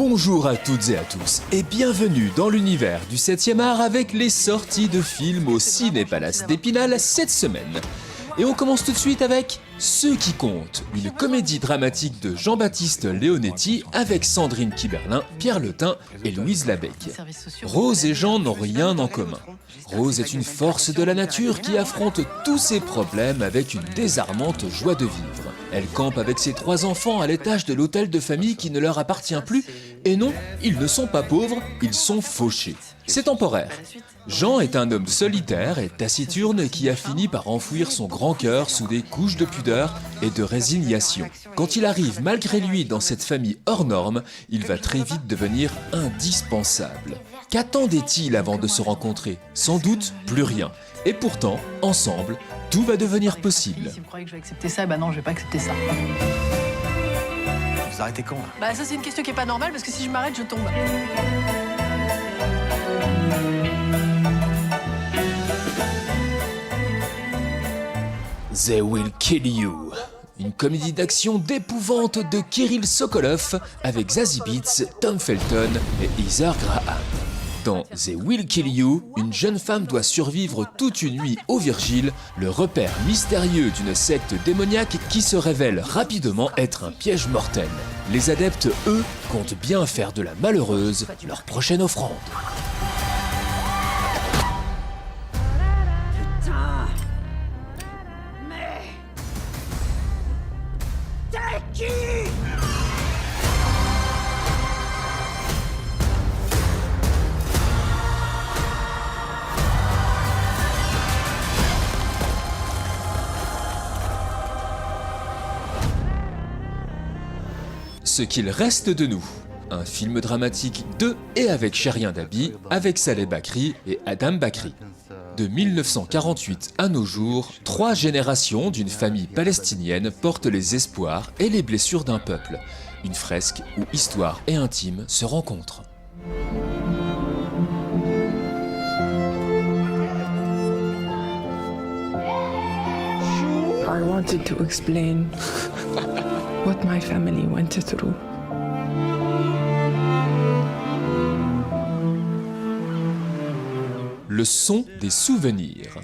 Bonjour à toutes et à tous et bienvenue dans l'univers du 7e art avec les sorties de films au Ciné-Palace d'Épinal cette semaine. Et on commence tout de suite avec Ceux qui comptent, une comédie dramatique de Jean-Baptiste Leonetti avec Sandrine Kiberlin, Pierre Letin et Louise Labec. Rose et Jean n'ont rien en commun. Rose est une force de la nature qui affronte tous ses problèmes avec une désarmante joie de vivre. Elle campe avec ses 3 enfants à l'étage de l'hôtel de famille qui ne leur appartient plus. Et non, ils ne sont pas pauvres, ils sont fauchés. C'est temporaire. Jean est un homme solitaire et taciturne qui a fini par enfouir son grand cœur sous des couches de pudeur et de résignation. Quand il arrive malgré lui dans cette famille hors norme, il va très vite devenir indispensable. Qu'attendait-il avant de se rencontrer? Sans doute plus rien. Et pourtant, ensemble, tout va devenir possible. Si vous croyez que je vais accepter ça, bah non, je vais pas accepter ça. Vous arrêtez quand là? Bah ça c'est une question qui est pas normale parce que si je m'arrête, je tombe. They Will Kill You, une comédie d'action d'épouvante de Kirill Sokolov avec Zazie Beetz, Tom Felton et Heather Graham. Dans They Will Kill You, une jeune femme doit survivre toute une nuit au Virgile, le repère mystérieux d'une secte démoniaque qui se révèle rapidement être un piège mortel. Les adeptes, eux, comptent bien faire de la malheureuse leur prochaine offrande. Ce qu'il reste de nous, un film dramatique de et avec Sherien Dabi, avec Saleh Bakri et Adam Bakri. De 1948 à nos jours, 3 générations d'une famille palestinienne portent les espoirs et les blessures d'un peuple. Une fresque où histoire et intime se rencontrent. I wanted to explain what my family went through. Le son des souvenirs.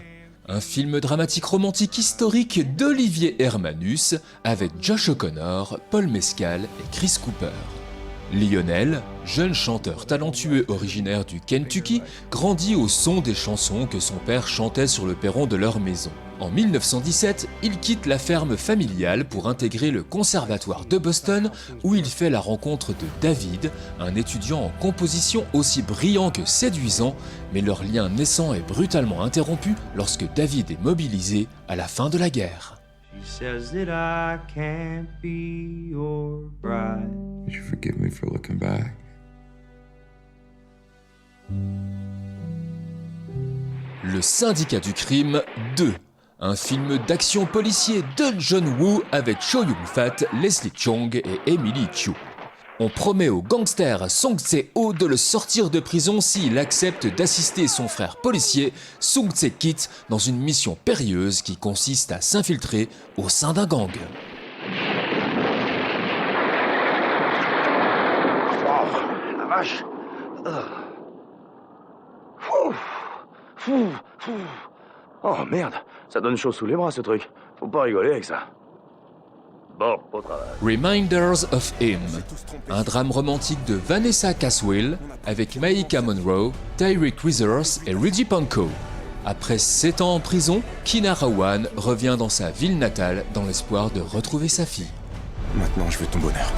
Un film dramatique romantique historique d'Olivier Hermanus avec Josh O'Connor, Paul Mescal et Chris Cooper. Lionel, jeune chanteur talentueux originaire du Kentucky, grandit au son des chansons que son père chantait sur le perron de leur maison. En 1917, il quitte la ferme familiale pour intégrer le conservatoire de Boston où il fait la rencontre de David, un étudiant en composition aussi brillant que séduisant, mais leur lien naissant est brutalement interrompu lorsque David est mobilisé à la fin de la guerre. She says that I can't be your bride. Would you forgive me for looking back? Le Syndicat du crime 2. Un film d'action policier de John Woo avec Chow Yun-fat, Leslie Cheung et Emily Chiu. On promet au gangster Song Se-ho de le sortir de prison s'il accepte d'assister son frère policier Sung Se-kit dans une mission périlleuse qui consiste à s'infiltrer au sein d'un gang. Oh, la vache. Oh merde, ça donne chaud sous les bras ce truc. Faut pas rigoler avec ça. Bon, au travail. Reminders of Him, un drame romantique de Vanessa Caswell avec Maïka Monroe, Tyreek Withers et Reggie Pankow. Après 7 ans en prison, Kina Rawan revient dans sa ville natale dans l'espoir de retrouver sa fille. Maintenant, je veux ton bonheur.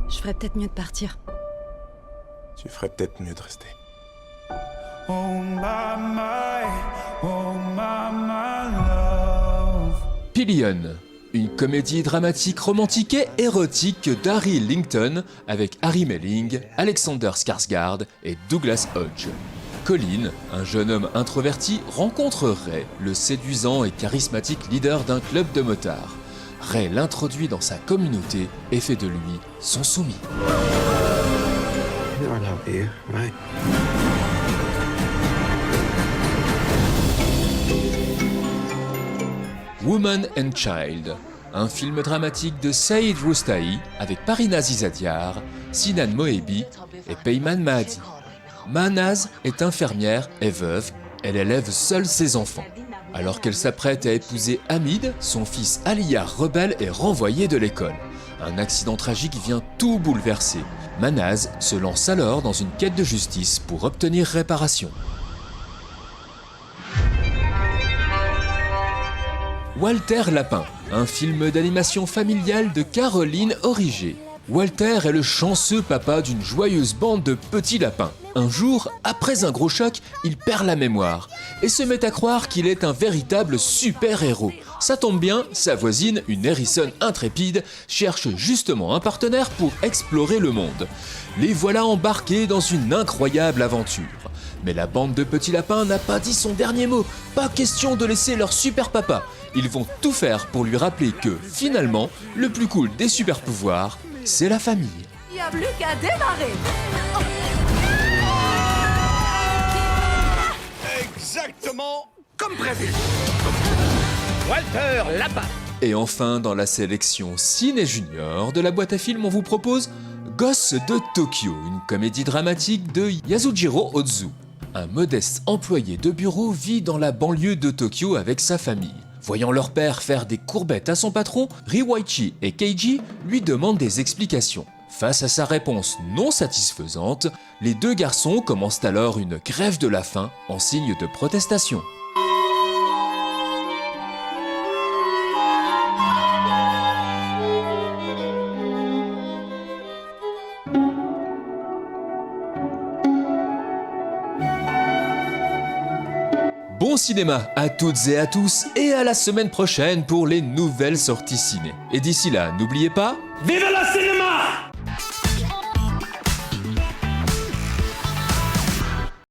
Je ferais peut-être mieux de partir. Tu ferais peut-être mieux de rester. Pillion, une comédie dramatique romantique et érotique d'Harry Lington avec Harry Melling, Alexander Skarsgård et Douglas Hodge. Colin, un jeune homme introverti, rencontre Ray, le séduisant et charismatique leader d'un club de motards. Ray l'introduit dans sa communauté et fait de lui son soumis. You know I love you, right? Woman and Child, un film dramatique de Saïd Roustahi avec Parina Zizadiar, Sinan Moebi et Peyman Mahdi. Mahnaz est infirmière et veuve, elle élève seule ses enfants. Alors qu'elle s'apprête à épouser Hamid, son fils Aliyar rebelle est renvoyé de l'école. Un accident tragique vient tout bouleverser. Mahnaz se lance alors dans une quête de justice pour obtenir réparation. Walter Lapin, un film d'animation familiale de Caroline Origer. Walter est le chanceux papa d'une joyeuse bande de petits lapins. Un jour, après un gros choc, il perd la mémoire et se met à croire qu'il est un véritable super-héros. Ça tombe bien, sa voisine, une hérissonne intrépide, cherche justement un partenaire pour explorer le monde. Les voilà embarqués dans une incroyable aventure. Mais la bande de petits lapins n'a pas dit son dernier mot. Pas question de laisser leur super papa. Ils vont tout faire pour lui rappeler que, finalement, le plus cool des super pouvoirs, c'est la famille. Il n'y a plus qu'à démarrer. Exactement comme prévu. Walter Lapin. Et enfin, dans la sélection Ciné Junior de la boîte à films, on vous propose Gosses de Tokyo, une comédie dramatique de Yasujiro Ozu. Un modeste employé de bureau vit dans la banlieue de Tokyo avec sa famille. Voyant leur père faire des courbettes à son patron, Riwaichi et Keiji lui demandent des explications. Face à sa réponse non satisfaisante, les deux garçons commencent alors une grève de la faim en signe de protestation. Bon cinéma à toutes et à tous et à la semaine prochaine pour les nouvelles sorties ciné. Et d'ici là, n'oubliez pas... Vive la cinéma!